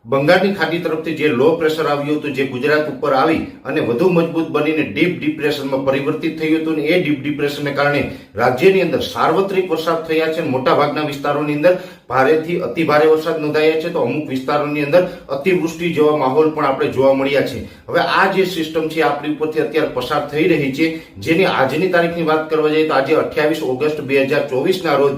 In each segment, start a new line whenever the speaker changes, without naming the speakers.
બંગાળની ખાડી તરફથી જે લો પ્રેશર આવ્યું હતું, જે ગુજરાત ઉપર આવી અને વધુ મજબૂત બનીને ડીપ ડિપ્રેશનમાં પરિવર્તિત થયું હતું. એ ડીપ ડિપ્રેશનને કારણે રાજ્યની અંદર સાર્વત્રિક વરસાદ થયા છે. મોટાભાગના વિસ્તારોની અંદર ભારેથી અતિ ભારે વરસાદ નોંધાયા છે, તો અમુક વિસ્તારોની અંદર અતિવૃષ્ટિ જેવા માહોલ પણ આપણે જોવા મળ્યા છે. હવે આ જે સિસ્ટમ છે આપણી ઉપરથી અત્યારે પસાર થઈ રહી છે, જેની આજની તારીખની વાત કરવા જઈએ તો આજે 28 ઓગસ્ટ 2024 ના રોજ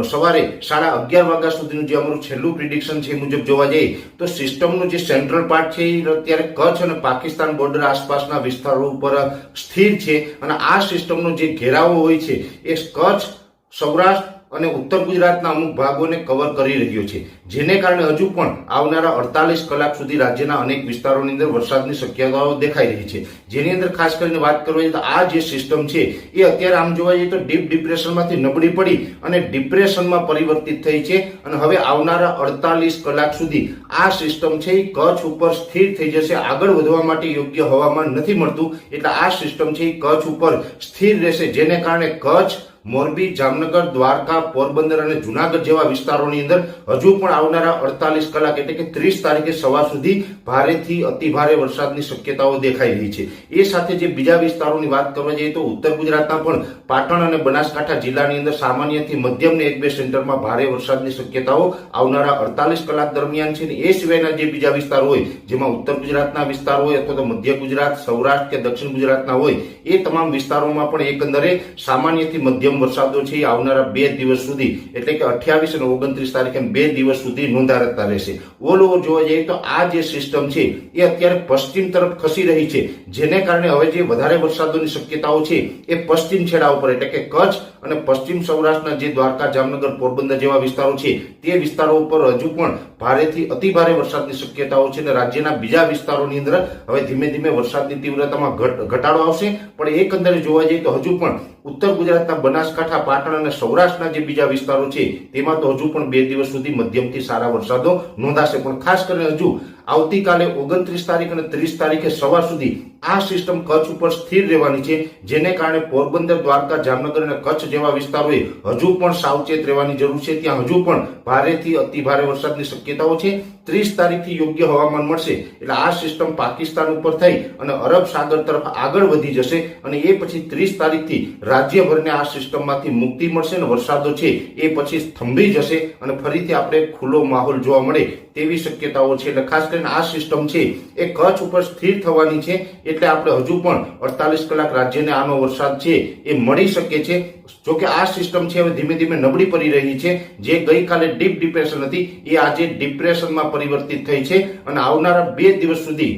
સવારે 11:30 વાગ્યા સુધીનું જે અમારું છેલ્લું પ્રિડિક્શન છે એ મુજબ જોવા જઈએ તો સિસ્ટમનું જે સેન્ટ્રલ પાર્ટ છે એ અત્યારે કચ્છ અને પાકિસ્તાન બોર્ડર આસપાસના વિસ્તારો ઉપર સ્થિર છે. અને આ સિસ્ટમનો જે ઘેરાવો હોય છે એ કચ્છ, સૌરાષ્ટ્ર અને ઉત્તર ગુજરાતના અમુક ભાગોને કવર કરી રહ્યો છે, જેને કારણે હજુ પણ આવનારા 48 કલાક સુધી રાજ્યના અનેક વિસ્તારોની અંદર વરસાદની શક્યતાઓ દેખાઈ રહી છે. જેની અંદર ખાસ કરીને વાત કરવી તો આ જે સિસ્ટમ છે એ અત્યારે આમ જોવા જઈએ તો ડીપ ડિપ્રેશનમાંથી નબળી પડી અને ડિપ્રેશનમાં પરિવર્તિત થઈ છે. અને હવે આવનારા 48 કલાક સુધી આ સિસ્ટમ છે એ કચ્છ ઉપર સ્થિર થઈ જશે. આગળ વધવા માટે યોગ્ય હવામાન નથી મળતું, એટલે આ સિસ્ટમ છે એ કચ્છ ઉપર સ્થિર રહેશે, જેને કારણે કચ્છ, મોરબી, જામનગર, દ્વારકા, પોરબંદર અને જુનાગઢ જેવા વિસ્તારોની અંદર હજુ પણ આવનારા 48 કલાક એટલે કે 30 તારીખે સવાર સુધી ભારેથી અતિ ભારે વરસાદની શક્યતાઓ દેખાઈ રહી છે. એ સાથે જે બીજા વિસ્તારોની વાત કરવા જઈએ તો ઉત્તર ગુજરાતના પણ પાટણ અને બનાસકાંઠા જિલ્લાની અંદર સામાન્યથી મધ્યમ ને 1-2 સેન્ટરમાં ભારે વરસાદની શક્યતાઓ આવનારા 48 કલાક દરમિયાન છે. એ સિવાયના જે બીજા વિસ્તારો હોય, જેમાં ઉત્તર ગુજરાતના વિસ્તાર હોય અથવા તો મધ્ય ગુજરાત, સૌરાષ્ટ્ર કે દક્ષિણ ગુજરાતના હોય, એ તમામ વિસ્તારોમાં પણ એકંદરે સામાન્યથી મધ્યમ વરસાદો છે એ આવનારા 2 દિવસ સુધી એટલે કે 28 અને 29 તારીખે 2 દિવસ સુધી નોંધાતા રહેશે. ઓલ ઓવર જોવા જઈએ તો આ જે સિસ્ટમ છે એ અત્યારે પશ્ચિમ તરફ ખસી રહી છે, જેને કારણે હવે જે વધારે વરસાદોની શક્યતાઓ છે એ પશ્ચિમ છેડા ઉપર એટલે કે કચ્છ અને પશ્ચિમ સૌરાષ્ટ્રના જે દ્વારકા, જામનગર, પોરબંદર જેવા વિસ્તારો છે તે વિસ્તારો ઉપર હજુ પણ ભારેથી અતિ ભારે વરસાદની શક્યતાઓ છે. અને રાજ્યના બીજા વિસ્તારોની અંદર હવે ધીમે ધીમે વરસાદની તીવ્રતામાં ઘટાડો આવશે. પણ એકંદરે જોવા જઈએ તો હજુ પણ ઉત્તર ગુજરાતના બનાસકાંઠા, પાટણ અને સૌરાષ્ટ્રના જે બીજા વિસ્તારો છે તેમાં તો હજુ પણ 2 દિવસ સુધી મધ્યમથી સારા વરસાદો નોંધાશે. પણ ખાસ કરીને હજુ આવતીકાલે 29 તારીખ અને 30 તારીખે સવાર સુધી આ સિસ્ટમ કચ્છ ઉપર સ્થિર રહેવાની છે, જેને કારણે પોરબંદર, દ્વારકા, જામનગર અને કચ્છ જેવા વિસ્તારોએ હજુ પણ સાવચેત રહેવાની જરૂર છે. ત્યાં હજુ પણ ભારેથી અતિ ભારે વરસાદની શક્યતાઓ છે. 30 તારીખથી યોગ્ય હવામાન મળશે એટલે આ સિસ્ટમ પાકિસ્તાન ઉપર થઈ અને અરબ સાગર તરફ આગળ વધી જશે. અને એ પછી 30 તારીખથી રાજ્યભરને આ સિસ્ટમમાંથી મુક્તિ મળશે અને વરસાદો છે એ પછી થંભી જશે અને ફરીથી આપણે ખુલ્લો માહોલ જોવા મળે તેવી શક્યતાઓ છે. એટલે ખાસ કરીને આ સિસ્ટમ છે એ કચ્છ ઉપર સ્થિર થવાની છે, એટલે આપણે હજુ પણ 48 કલાક રાજ્યને આનો વરસાદ છે એ મળી શકે છે. જોકે આ સિસ્ટમ છે હવે ધીમે ધીમે નબળી પડી રહી છે. જે ગઈકાલે ડીપ ડિપ્રેશન હતી એ આજે ડિપ્રેશનમાં પરિવર્તિત થઈ છે અને આવનારા 2 દિવસ સુધી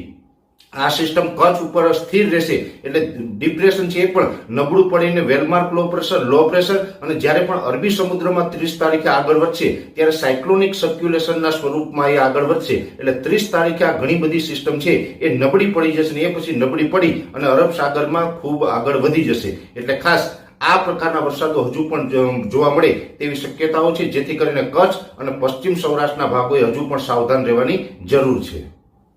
આ સિસ્ટમ કચ્છ ઉપર સ્થિર રહેશે. એટલે ડિપ્રેશન છે એ પણ નબળું પડીને વેલમાર્ક લો પ્રેશર અને જ્યારે પણ અરબી સમુદ્રમાં 30 તારીખે આગળ વધશે ત્યારે સાયક્લોનિક સર્ક્યુલેશનના સ્વરૂપમાં એ આગળ વધશે. એટલે 30 તારીખે આ ઘણી બધી સિસ્ટમ છે એ નબળી પડી જશે અને એ પછી નબળી પડી અને અરબ સાગરમાં ખૂબ આગળ વધી જશે. એટલે ખાસ આ પ્રકારના વરસાદો હજુ પણ જોવા મળે તેવી શક્યતાઓ છે, જેથી કરીને કચ્છ અને પશ્ચિમ સૌરાષ્ટ્રના ભાગોએ હજુ પણ સાવધાન રહેવાની જરૂર છે.